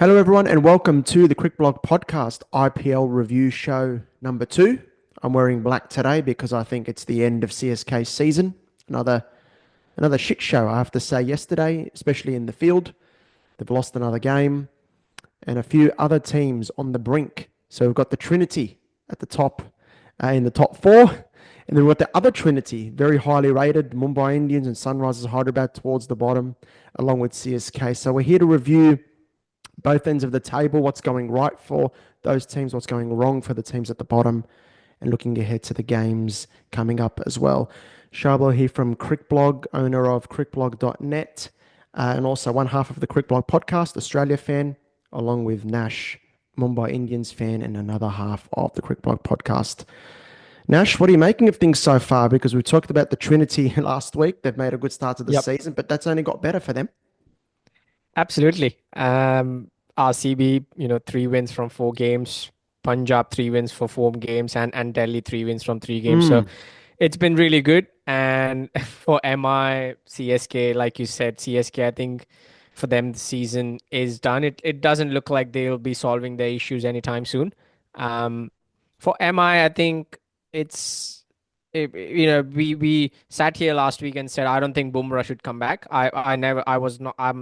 Hello, everyone, and welcome to the CricBlog Podcast IPL review show number 2. I'm wearing black today because I think it's the end of CSK season. Another shit show, I have to say. Yesterday, especially in the field, they've lost another game, and a few other teams on the brink. So we've got the Trinity at the top, in the top 4, and then we've got the other Trinity, very highly rated, Mumbai Indians and Sunrisers Hyderabad towards the bottom, along with CSK. So we're here to review both ends of the table, what's going right for those teams, what's going wrong for the teams at the bottom, and looking ahead to the games coming up as well. Shabo here from CricBlog, owner of CricBlog.net, and also one half of the CricBlog podcast, Australia fan, along with Nash, Mumbai Indians fan, and another half of the CricBlog podcast. Nash, what are you making of things so far? Because we talked about the Trinity last week. They've made a good start to the Yep, season, but that's only got better for them. absolutely. RCB, 3 wins from 4 games. Punjab, 3 wins for 4 games, and Delhi, 3 wins from 3 games. So Mm, it's been really good. And for MI, CSK, like you said, CSK, I think for them the season is done. It doesn't look like they'll be solving their issues anytime soon. Um, for MI, I think it's we sat here last week and said I don't think Bumrah should come back. I'm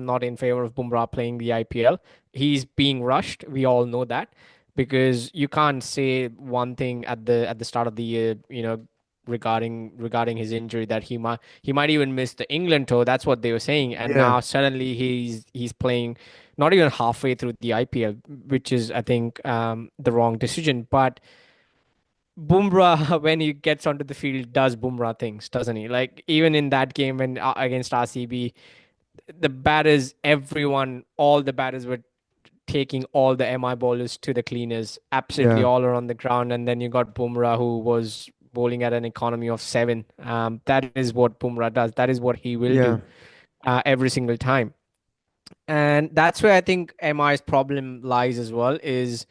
not in favor of Bumrah playing the IPL. He's being rushed. We all know that because you can't say one thing at the start of the year, regarding his injury that he might even miss the England tour. That's what they were saying, and yeah, now suddenly he's playing not even halfway through the IPL, which is I think the wrong decision. But Bumrah, when he gets onto the field, does Bumrah things, doesn't he? Like even in that game when against RCB, the batters, all the batters were taking all the MI bowlers to the cleaners, absolutely yeah, all around the ground. And then you got Bumrah, who was bowling at an economy of 7. That is what Bumrah does. That is what he will yeah. do every single time. And that's where I think MI's problem lies as well. Is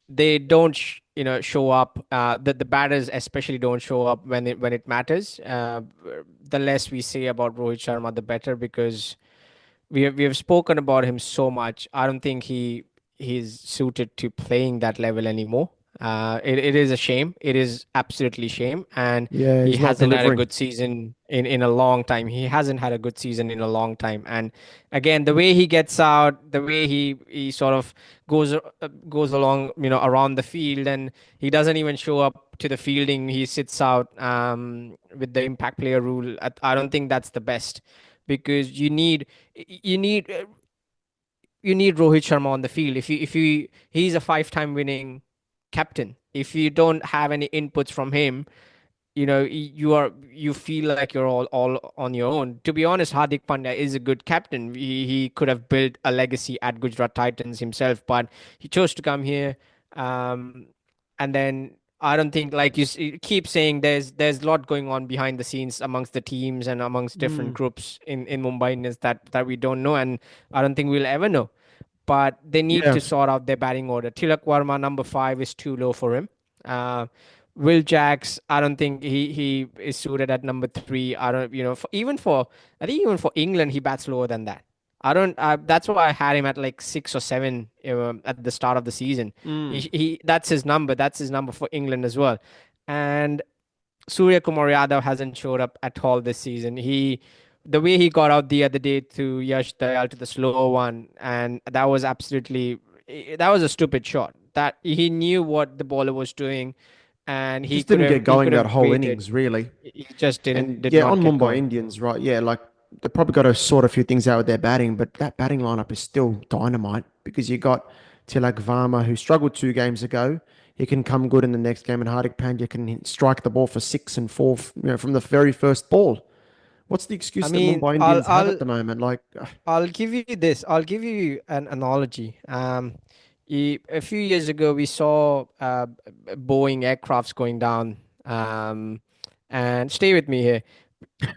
they don't show up, the batters especially don't show up when it matters. The less we say about Rohit Sharma the better, because we have spoken about him so much. I don't think he's suited to playing that level anymore. It is a shame. It is absolutely shame. And Yeah, he he's not hasn't had a delivering. good season in a long time. He hasn't had a good season in a long time. And again, the way he gets out, the way he sort of goes along, around the field, and he doesn't even show up to the fielding. He sits out with the impact player rule. I don't think that's the best, because you need you need Rohit Sharma on the field. If you he's a 5-time winning captain. If you don't have any inputs from him, you feel like you're all on your own. To be honest, Hardik Pandya is a good captain. He could have built a legacy at Gujarat Titans himself, but he chose to come here. Um, and then I don't think, like you keep saying, there's a lot going on behind the scenes amongst the teams and amongst different Mm, groups in Mumbai Indians that we don't know, and I don't think we'll ever know. But they need yeah, to sort out their batting order. Tilak Varma, number 5, is too low for him. Uh, Will Jacks, I don't think he is suited at number 3. I don't, I think even for England, he bats lower than that. I don't. That's why I had him at like 6 or 7 at the start of the season. mm. That's his number. That's his number for England as well. And Surya Kumar Yadav hasn't showed up at all this season. The way he got out the other day to Yash Dayal to the slow one, and that was a stupid shot. That he knew what the bowler was doing, and he Just could didn't have get he going could that have whole waited. innings, really. He just And did yeah, not on get Mumbai going. Indians, right? Yeah, like they probably got to sort a few things out with their batting, but that batting lineup is still dynamite because you got Tilak Varma, who struggled 2 games ago. He can come good in the next game, and Hardik Pandya can strike the ball for 6 and 4, from the very first ball. What's the I excuse that mean, Mumbai I'll Indians have at I'll the moment? Like, I'll give you this. I'll give you an analogy. A few years ago, we saw Boeing aircrafts going down. And stay with me here.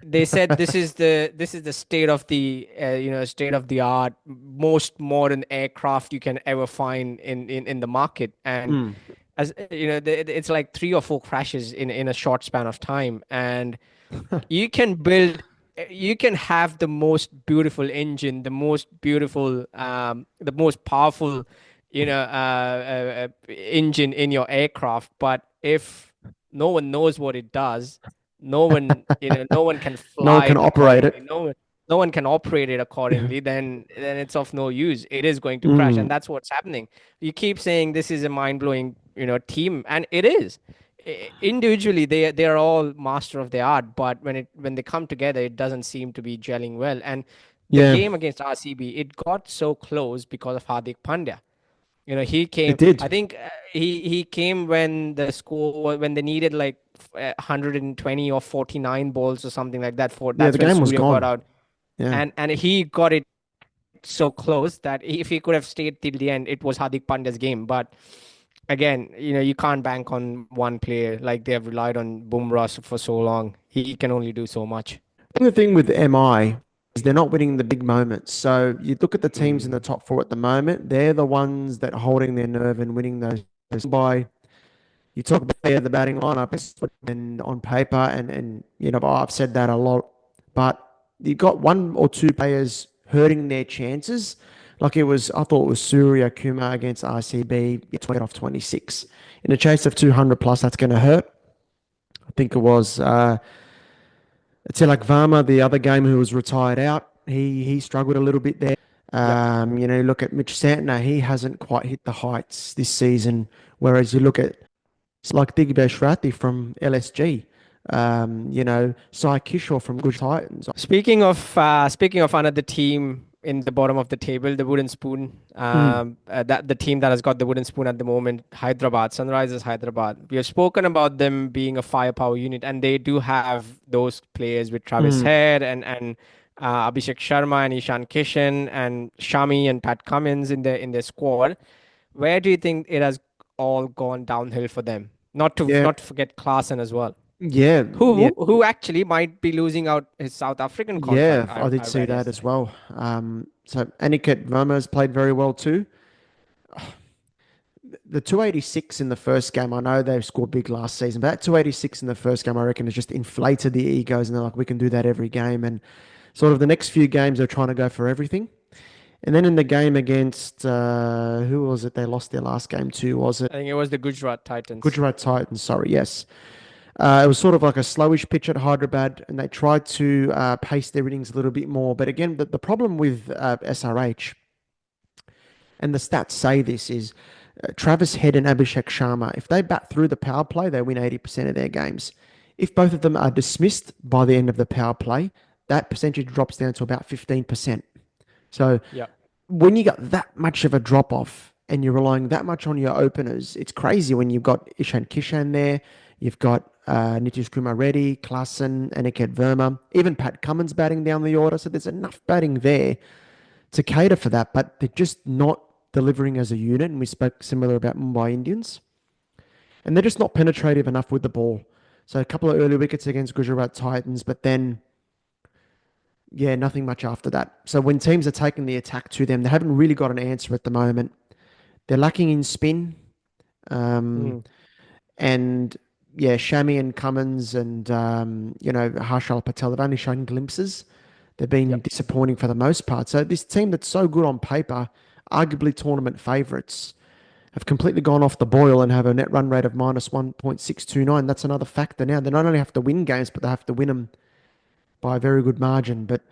They said this is the state of the art, most modern aircraft you can ever find in the market. And mm, as it's like 3 or 4 crashes in a short span of time. And you can build you can have the most beautiful engine, the most beautiful, the most powerful, engine in your aircraft, but if no one knows what it does, no one can No one fly can it operate accordingly. it. No one can operate it Yeah. accordingly. Then it's of no use. It is going to crash, Mm. and that's what's happening. You keep saying this is a mind blowing, team, and it is individually they are all master of their art, but when they come together it doesn't seem to be gelling well. And the Yeah, game against RCB, it got so close because of Hardik Pandya. He it came, I did. think, he came when the score, when they needed like 120 or 49 balls or something like that. For Yeah, the that's when game was Surya got gone. out, Yeah. and he got it so close that if he could have stayed till the end, it was Hardik Pandya's game. But again, you can't bank on one player. Like, they have relied on Bumrah for so long. He can only do so much. The thing with MI is they're not winning the big moments. So you look at the teams in the Mm. top four at the moment, they're the ones that are holding their nerve and winning those by you talk about the batting lineup and on paper and I've said that a lot, but you got one or two players hurting their chances. Like I thought it was Surya Kumar against RCB, 20 off 26. In a chase of 200 plus, that's going to hurt. I think it was Tilak Varma, the other game who was retired out. He struggled a little bit there. Yep. Look at Mitch Santner. He hasn't quite hit the heights this season. Whereas you look at it's like Digbesh Rathi from LSG, Sai Kishore from Gujarat Titans. Speaking of another team in the bottom of the table, the wooden spoon, Mm, that the team that has got the wooden spoon at the moment, Hyderabad, Sunrisers Hyderabad. We have spoken about them being a firepower unit, and they do have those players with Travis mm. Head and Abhishek Sharma and Ishan Kishan and Shami and Pat Cummins in their squad. Where do you think it has all gone downhill for them? Yeah, Not to forget Klaasen as well, yeah, yeah, who actually might be losing out his South African contract. yeah. I I did I see read that as yesterday. well. So Aniket Verma has played very well too. The 286 in the first game, I know they've scored big last season, but that 286 in the first game, I reckon, has just inflated the egos, and they're like, we can do that every game. And sort of the next few games, they're trying to go for everything. And then in the game against who was it? They lost their last game to. Was it I think it was the Gujarat Titans. Gujarat Titans? Sorry, yes. It was sort of like a slowish pitch at Hyderabad, and they tried to pace their innings a little bit more. But again, the problem with SRH, and the stats say this, is Travis Head and Abhishek Sharma, if they bat through the power play, they win 80% of their games. If both of them are dismissed by the end of the power play, that percentage drops down to about 15%. So Yeah, when you got that much of a drop off and you're relying that much on your openers, it's crazy when you've got Ishan Kishan there, you've got Nitish Kumar Reddy, Klassen, Aniket Verma, even Pat Cummins batting down the order. So there's enough batting there to cater for that, but they're just not delivering as a unit. And we spoke similar about Mumbai Indians, and they're just not penetrative enough with the ball. So a couple of early wickets against Gujarat Titans, but then yeah, nothing much after that. So when teams are taking the attack to them, they haven't really got an answer at the moment. They're lacking in spin. Um, mm, and yeah, Shami and Cummins and, Harshal Patel have only shown glimpses. They've been yep, disappointing for the most part. So this team that's so good on paper, arguably tournament favourites, have completely gone off the boil and have a net run rate of minus 1.629. That's another factor now. They not only have to win games, but they have to win them by a very good margin. But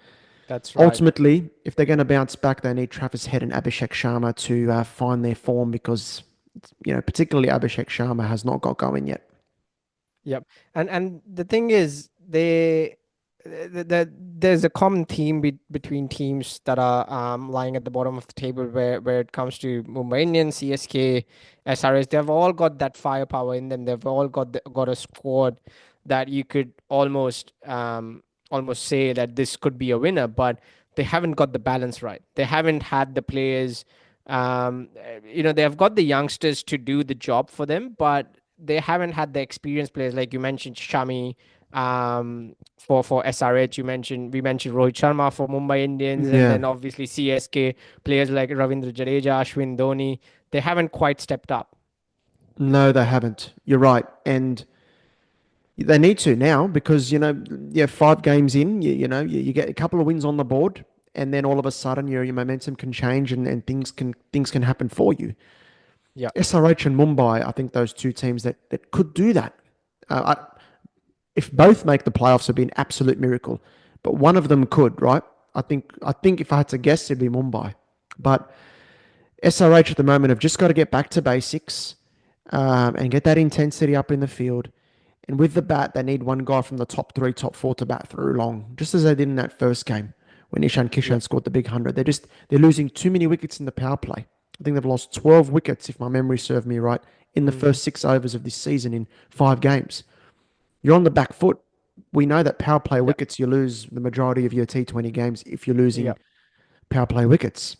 that's right. ultimately, if they're going to bounce back, they need Travis Head and Abhishek Sharma to find their form because, particularly Abhishek Sharma has not got going yet. Yep. And the thing is, there's a common theme between teams that are lying at the bottom of the table where it comes to Mumbai Indians, CSK, SRH. They've all got that firepower in them. They've all got a squad that you could almost say that this could be a winner, but they haven't got the balance right. They haven't had the players. They have got the youngsters to do the job for them, but they haven't had the experienced players, like you mentioned Shami for SRH. We mentioned Rohit Sharma for Mumbai Indians, and Yeah, then obviously CSK players like Ravindra Jadeja, Ashwin Dhoni. They haven't quite stepped up. no, they haven't. You're right. And They need to now because, yeah, 5 games in, you get a couple of wins on the board, and then all of a sudden your momentum can change and things can happen for you. Yeah. SRH and Mumbai, I think those two teams that could do that. If both make the playoffs, it'd be an absolute miracle. But one of them could, right? I think if I had to guess, it'd be Mumbai. But SRH at the moment have just got to get back to basics and get that intensity up in the field. And with the bat, they need one guy from the top three, top four to bat through long, just as they did in that first game when Ishan Yeah. Kishan scored the big 100. They're losing too many wickets in the power play. I think they've lost 12 wickets, if my memory served me right, in the Mm, first 6 overs of this season in 5 games. You're on the back foot. We know that power play yeah. wickets, you lose the majority of your T20 games if you're Yeah. losing power play wickets.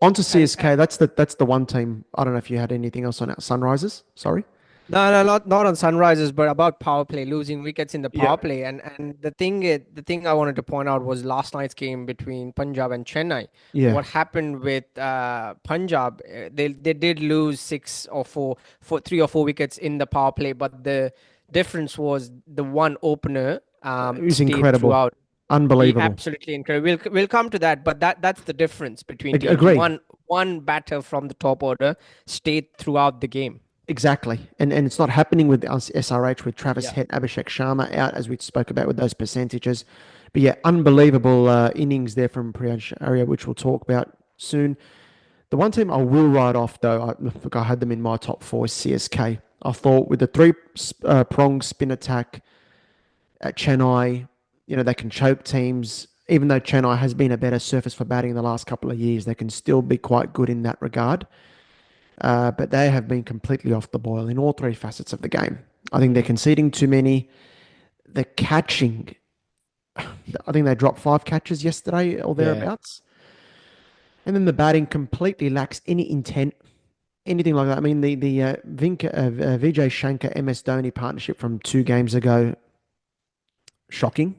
On to And CSK. That's the one team. I don't know if you had anything else on Sunrisers. Sorry. no, no, not on Sunrisers, but about power play, losing wickets in the Yeah. power play. And the thing I wanted to point out was last night's game between Punjab and Chennai. Yeah. What happened with Punjab? They did lose three or four wickets in the power play, but the difference was the one opener It was stayed incredible. throughout. He Unbelievable. absolutely incredible. We'll come to that, but that's the difference between teams. Agree. One batter from the top order stayed throughout the game. Exactly. And it's not happening with us SRH with Travis Yeah. Head, Abhishek Sharma out, as we spoke about with those percentages. But yeah, unbelievable innings there from Priyansh Arya, which we'll talk about soon. The one team I will write off, though, look, I had them in my top four, is CSK. I thought with the three-pronged spin attack at Chennai, they can choke teams. Even though Chennai has been a better surface for batting in the last couple of years, they can still be quite good in that regard. But they have been completely off the boil in all three facets of the game. I think they're Mm, conceding too many. The catching, I think they dropped 5 catches yesterday or yeah. thereabouts. And then the batting completely lacks any intent, anything like that. I mean, the Vijay Shankar MS Dhoni partnership from 2 games ago, shocking.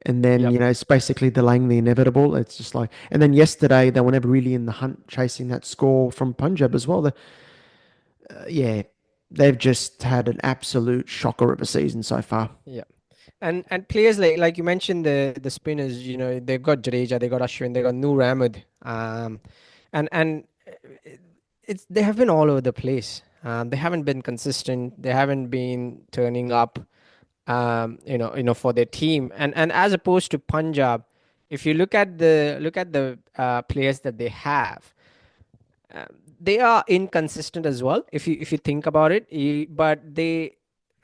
And then, Yep. it's basically delaying the inevitable. It's just like, and then yesterday, they were never really in the hunt chasing that score from Punjab as well. Yeah, they've just had an absolute shocker of a season so far. Yeah. And players like you mentioned the spinners, they've got Jadeja, they got Ashwin, they got Noor Ahmed, and it's they have been all over the place. They haven't been consistent. They haven't been turning up, for their team. And as opposed to Punjab, if you look at the players that they have, uh, they are inconsistent as well. If you think about it, but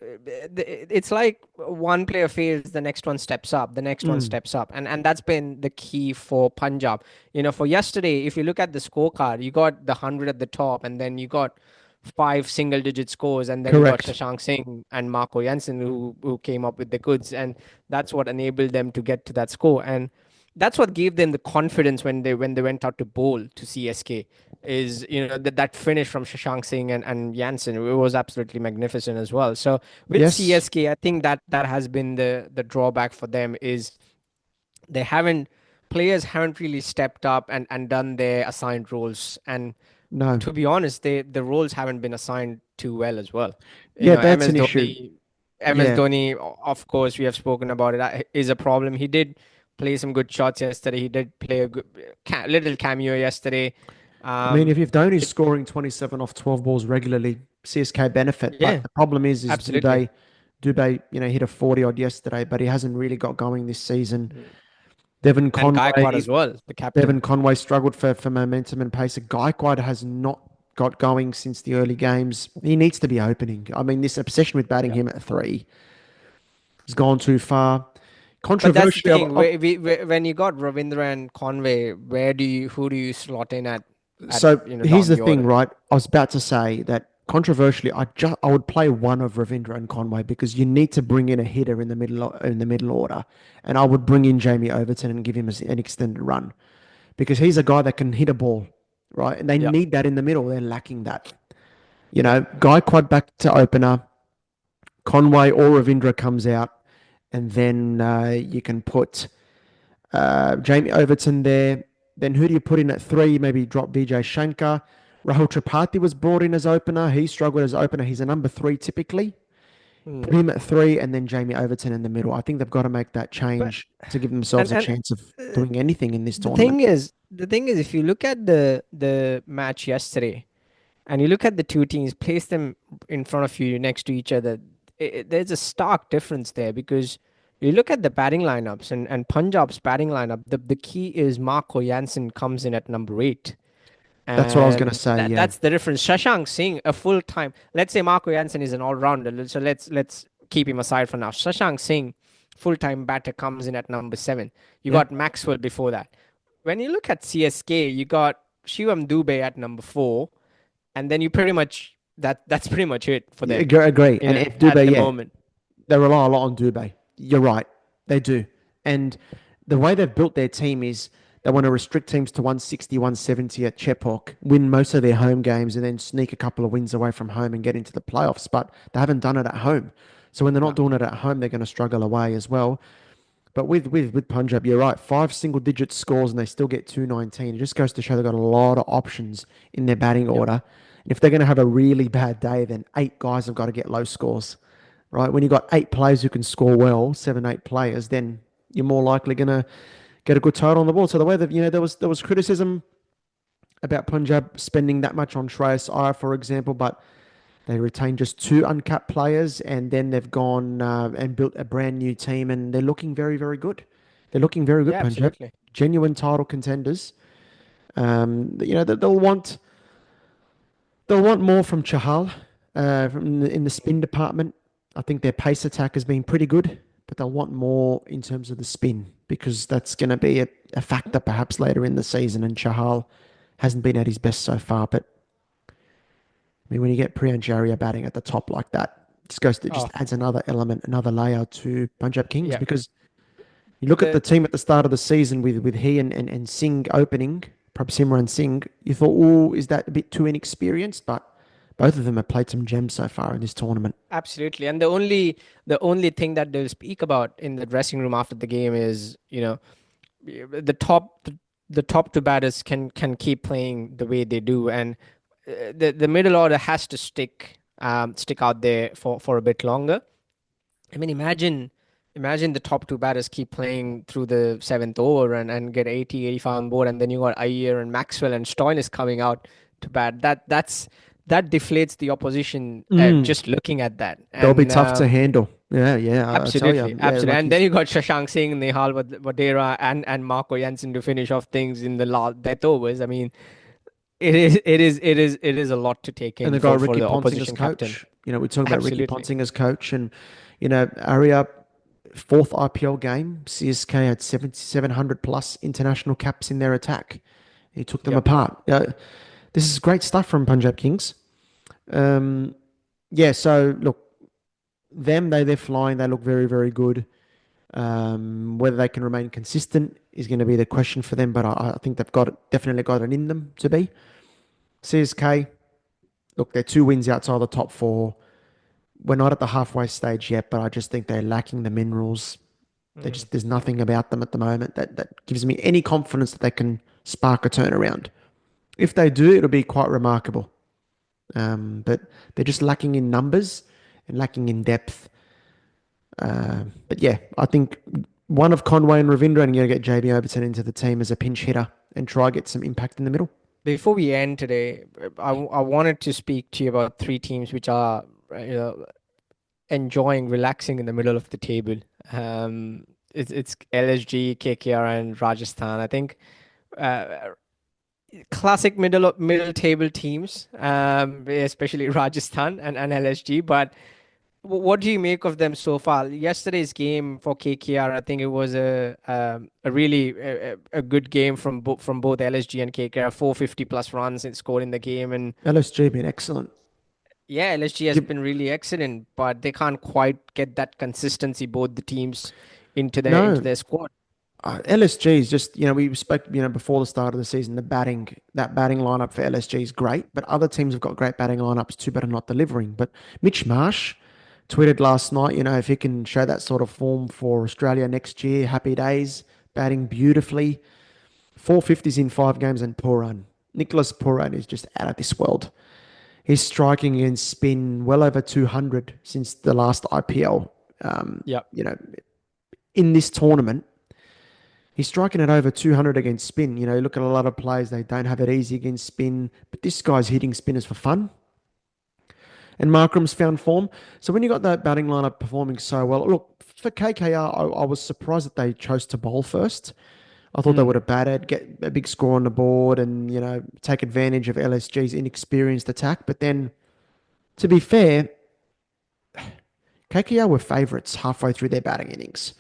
it's like one player fails, the next one steps up, the next one Mm, steps up, and that's been the key for Punjab. For yesterday, if you look at the scorecard, you got the 100 at the top, and then you got 5 single-digit scores, and then you got correct. Shashank Singh and Marco Jansen who came up with the goods, and that's what enabled them to get to that score, and that's what gave them the confidence when they went out to bowl to CSK. Is that finish from Shashank Singh and Jansen, it was absolutely magnificent as well. So with Yes. CSK, I think that has been the drawback for them is they haven't players haven't really stepped up and done their assigned roles. And No. to be honest, the roles haven't been assigned too well as well. Yeah, that's MS an issue. Dhoni, MS Yeah. Dhoni, of course, we have spoken about it, is a problem. He did play some good shots yesterday. He did play a good little cameo yesterday. I mean, Um, if Dhoni's it, scoring 27 off 12 balls regularly, CSK benefit. But yeah, the problem is absolutely. Dubé, hit a 40 odd yesterday, but he hasn't really got going this season. Mm. Devon And Gaikwad Conway, as well, the captain. Devon Conway struggled for momentum and pace. Gaikwad has not got going since the early games. He needs to be opening. I mean, this obsession with batting Yeah. him at three has gone too far. But that's the Controversially, thing. When you got Ravindra and Conway, who do you slot in at so here's down the the thing, order? right? I was about to say that controversially, I would play one of Ravindra and Conway because you need to bring in a hitter in the middle order, and I would bring in Jamie Overton and give him an extended run because he's a guy that can hit a ball, right? And they Yeah. need that in the middle. They're lacking that. Guy Quad back to opener, Conway or Ravindra comes out, and then you can put Jamie Overton there. Then who do you put in at three? Maybe drop Vijay Shankar. Rahul Tripathi was brought in as opener. He struggled as opener. He's a number three typically. Mm. Put him at three, and then Jamie Overton in the middle. I think they've got to make that But change to give and themselves a and chance of uh, doing anything in this the tournament. thing is, if you look at the match yesterday, and you look at the two teams, place them in front of you next to each other, there's a stark difference there because you look at the batting lineups and Punjab's batting lineup. The key is Marco Jansen comes in at number 8. That's what I was going to And say. Yeah, that's the difference. Shashank Singh, a full time. Let's say Marco Jansen is an all rounder. So let's keep him aside for now. Shashank Singh, full time batter, comes in at number 7. You yeah, got Maxwell before that. When you look at CSK, you got Shivam Dubey at number 4, and then you pretty much that's pretty much it for yeah, them. agree. And if At Dubé, the yeah, moment. they rely a lot on Dubé. You're right, they do. And the way they've built their team is they want to restrict teams to 160, 170 at Chepauk, win most of their home games, and then sneak a couple of wins away from home and get into the playoffs. But they haven't done it at home. So when they're Yeah. not doing it at home, they're going to struggle away as well. But with Punjab, you're right. 5 single-digit scores and they still get 219. It just goes to show they've got a lot of options in their batting Yep. order. And if they're going to have a really bad day, then 8 guys have got to get low scores, right? When you've got 8 players who can score well, 7, 8 players, then you're more likely going to get a good total on the ball. So the way that there was criticism about Punjab spending that much on Shreyas Iyer, for example, but they retained just 2 uncapped players, and then they've gone and built a brand new team, and they're looking very, very good. They're looking very good, Yeah, Punjab. absolutely. Genuine title contenders. They'll want more from Chahal, in the spin department. I think their pace attack has been pretty good, but they'll want more in terms of the spin because that's going to be a factor perhaps later in the season. And Chahal hasn't been at his best so far, but I mean, when you get Priyanjaria batting at the top like that, it just Oh, adds another element, another layer to Punjab Kings yeah. because you look at the The team at the start of the season with he and Singh opening, Prabhsimran Singh, you thought, oh, is that a bit too inexperienced? But both of them have played some gems so far in this tournament. Absolutely. And the only thing that they'll speak about in the dressing room after the game is, the top the top two batters can keep playing the way they do, and the middle order has to stick out there for a bit longer. I mean, imagine the top two batters keep playing through the seventh over and get 80, 85 on board, and then you got Ayer and Maxwell and Stoinis coming out to bat. That deflates the opposition, Mm, just looking at that. they'll be And tough to handle. Yeah, yeah, I tell absolutely, you. Yeah, absolutely. like And then he's you got Shashank Singh, Nehal Vadera, and Marco Jansen to finish off things in the last death overs. I mean, it is a lot to take and in they've got for Ricky the Ponting as opposition captain. coach. We talk about Ricky Absolutely. Ponting as coach, and Arya, fourth IPL game, CSK had 700 plus international caps in their attack. He took them Yep. apart. This is great stuff from Punjab Kings. Um, yeah, so look, they're flying. They look very, very good. Whether they can remain consistent is going to be the question for them, but I think they've definitely got it in them to be. CSK, look, they're 2 wins outside the top 4. We're not at the halfway stage yet, but I just think they're lacking the minerals. Mm. There's nothing about them at the moment that gives me any confidence that they can spark a turnaround. If they do, it'll be quite remarkable. But they're just lacking in numbers and lacking in depth. But yeah, I think one of Conway and Ravindra, and you're going to get JB Overton into the team as a pinch hitter and try get some impact in the middle. Before we end today, I wanted to speak to you about three teams which are enjoying relaxing in the middle of the table. It's LSG, KKR, and Rajasthan. I think uh, classic middle table teams, especially Rajasthan and LSG. But what do you make of them so far? Yesterday's game for KKR, I think it was a really a good game from both LSG and KKR. 450 plus runs it scored in the game, and LSG been excellent. yeah, LSG has Give, been really excellent, but they can't quite get that consistency both the teams into no, their squad. LSG is just, we spoke, before the start of the season, that batting lineup for LSG is great, but other teams have got great batting lineups too, but are not delivering. But Mitch Marsh tweeted last night, if he can show that sort of form for Australia next year, happy days, batting beautifully. 450s in 5 games and Puran. Nicholas Puran is just out of this world. He's striking against spin well over 200 since the last IPL. Yep. You know, in this tournament, he's striking at over 200 against spin. You know, you look at a lot of players, they don't have it easy against spin, but this guy's hitting spinners for fun. And Markram's found form. So when you got that batting lineup performing so well, look, for KKR, I was surprised that they chose to bowl first. I thought they Mm. would have batted, get a big score on the board, and take advantage of LSG's inexperienced attack. But then, to be fair, KKR were favourites halfway through their batting innings,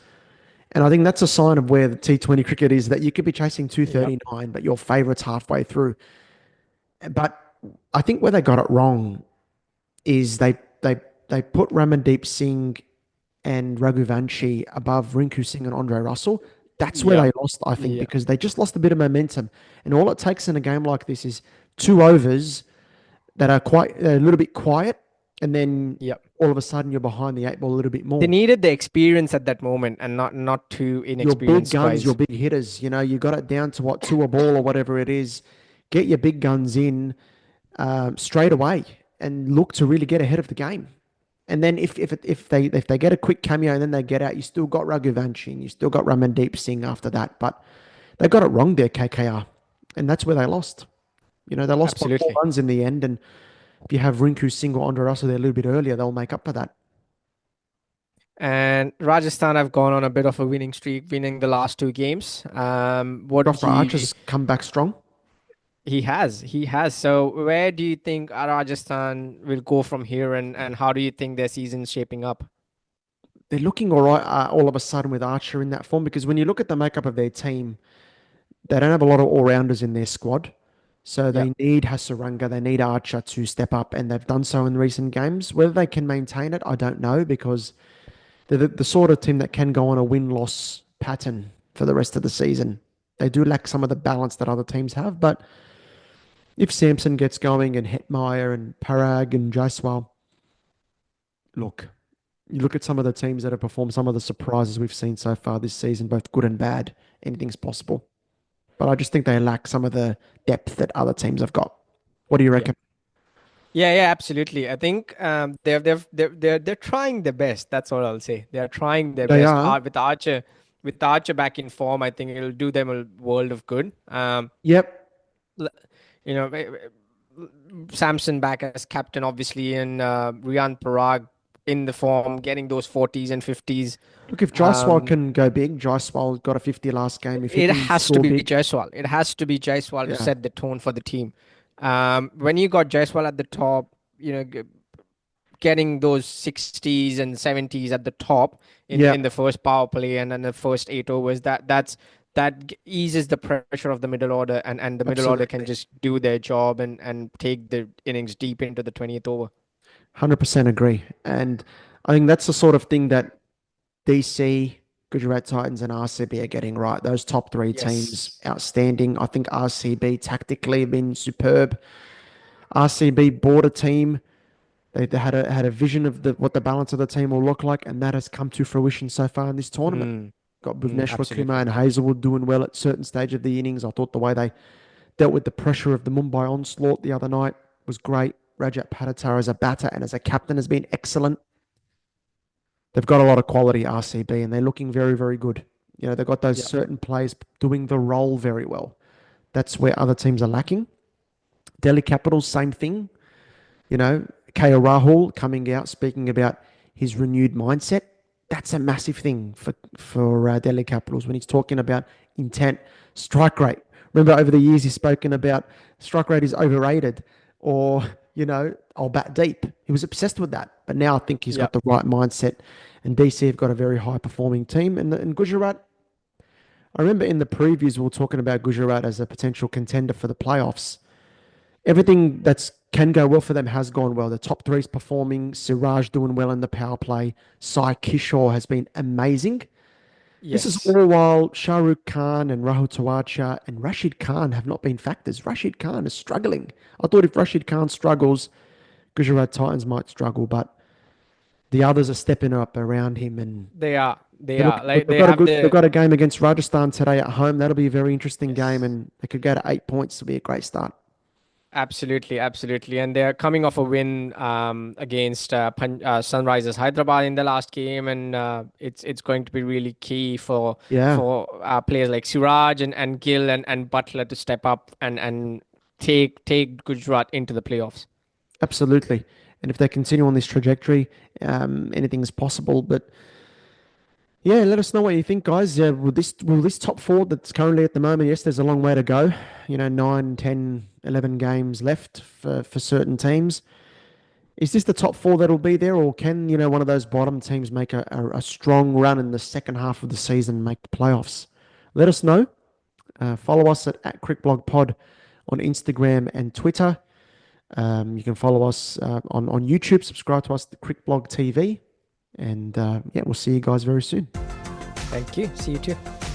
and I think that's a sign of where the T20 cricket is that you could be chasing Yep. 239, but your favourites halfway through. But I think where they got it wrong is they put Ramandeep Singh and Raghuvanshi above Rinku Singh and Andre Russell. That's where Yep. they lost, I think, Yeah. because they just lost a bit of momentum. And all it takes in a game like this is 2 overs that are a little bit quiet, and then Yep. all of a sudden you're behind the eight ball a little bit They more. needed the experience at that moment and not too Your big inexperienced guns, your guys. big hitters, you got it down to what, two a ball or whatever it is. Get your big guns in straight away and look to really get ahead of the game. And then if they get a quick cameo and then they get out, you still got Raghuvanshi and you still got Ramandeep Singh after that. But they got it wrong there, KKR, and that's where they lost. They lost by four Absolutely. runs in the end. And if you have Rinku Singh or Andre Russell there a little bit earlier, they'll make up for that. And Rajasthan have gone on a bit of a winning streak, winning the last two games. What do Jofra you, Archer's come back strong. he has. So where do you think Rajasthan will go from here, and how do you think their season's shaping up? They're looking all right all of a sudden with Archer in that form because when you look at the makeup of their team, they don't have a lot of all-rounders in their squad. So Yep. they need Hasaranga, they need Archer to step up, and they've done so in recent games. Whether they can maintain it, I don't know, because they're the sort of team that can go on a win-loss pattern for the rest of the season. They do lack some of the balance that other teams have, but if Samson gets going and Hetmeyer and Parag and Jaiswal, look, you look at some of the teams that have performed, some of the surprises we've seen so far this season, both good and bad. Anything's possible. But I just think they lack some of the depth that other teams have got. What do you Yeah. reckon? Yeah, absolutely. I think they're trying their best. That's all I'll say. They are trying their They best. are. With Archer back in form, I think it'll do them a world of good. Yep. l- you know, Samson back as captain, obviously, and Rian Parag in the form, getting those 40s and 50s. Look, if Jaiswal Um, can go big, Jaiswal got a 50 last game. If he it can has to score be big, Jaiswal. It has to be Jaiswal to yeah, set the tone for the team. When you got Jaiswal at the top, getting those 60s and 70s at the top yeah, in the first power play and then the first 8 overs, that eases the pressure of the middle order, and the middle order can absolutely. just do their job and take the innings deep into the 20th over. 100% agree. And I think that's the sort of thing that DC, Gujarat Titans, and RCB are getting right. Those top three teams, Yes. outstanding. I think RCB tactically have been superb. RCB bought a team. They had a vision of what the balance of the team will look like, and that has come to fruition so far in this tournament. Mm, Got Bhuvneshwar Kumar absolutely. and Hazelwood doing well at certain stage of the innings. I thought the way they dealt with the pressure of the Mumbai onslaught the other night was great. Rajat Patidar as a batter and as a captain has been excellent. They've got a lot of quality RCB and they're looking very, very good. They've got those Yeah. certain players doing the role very well. That's where other teams are lacking. Delhi Capitals, same thing. KL Rahul coming out speaking about his renewed mindset. That's a massive thing for Delhi Capitals when he's talking about intent, strike rate. Remember, over the years he's spoken about strike rate is overrated, or I'll bat deep. He was obsessed with that, but now I think he's Yeah. got the right mindset. And DC have got a very high performing team, and Gujarat. I remember in the previews we were talking about Gujarat as a potential contender for the playoffs. Everything that's can go well for them has gone well. The top three's performing. Siraj doing well in the power play. Sai Kishore has been amazing. This is Yes. all while Shah Rukh Khan and Rahul Tawacha and Rashid Khan have not been factors. Rashid Khan is struggling. I thought if Rashid Khan struggles, Gujarat Titans might struggle, but the others are stepping up around him, and They are. They they look. are. Like They've they got a have good. They've the got a game against Rajasthan today at home. That'll be a very interesting game, yes. and they could go to 8 points. It'll be a great start. Absolutely, absolutely. And they're coming off a win against Sunrisers Hyderabad in the last game, and it's going to be really key for Yeah, players like Suraj and Gill and Butler to step up and take Gujarat into the playoffs. absolutely. And if they continue on this trajectory, anything's possible. But yeah, let us know what you think, guys. Will this top four that's currently at the moment, yes, there's a long way to go. 9, 10, 11 games left for certain teams. Is this the top four that'll be there, or can, one of those bottom teams make a strong run in the second half of the season and make the playoffs? Let us know. Follow us at CricBlog Pod on Instagram and Twitter. You can follow us on YouTube. Subscribe to us at CricBlog TV. And yeah, we'll see you guys very soon. Thank you. See you too.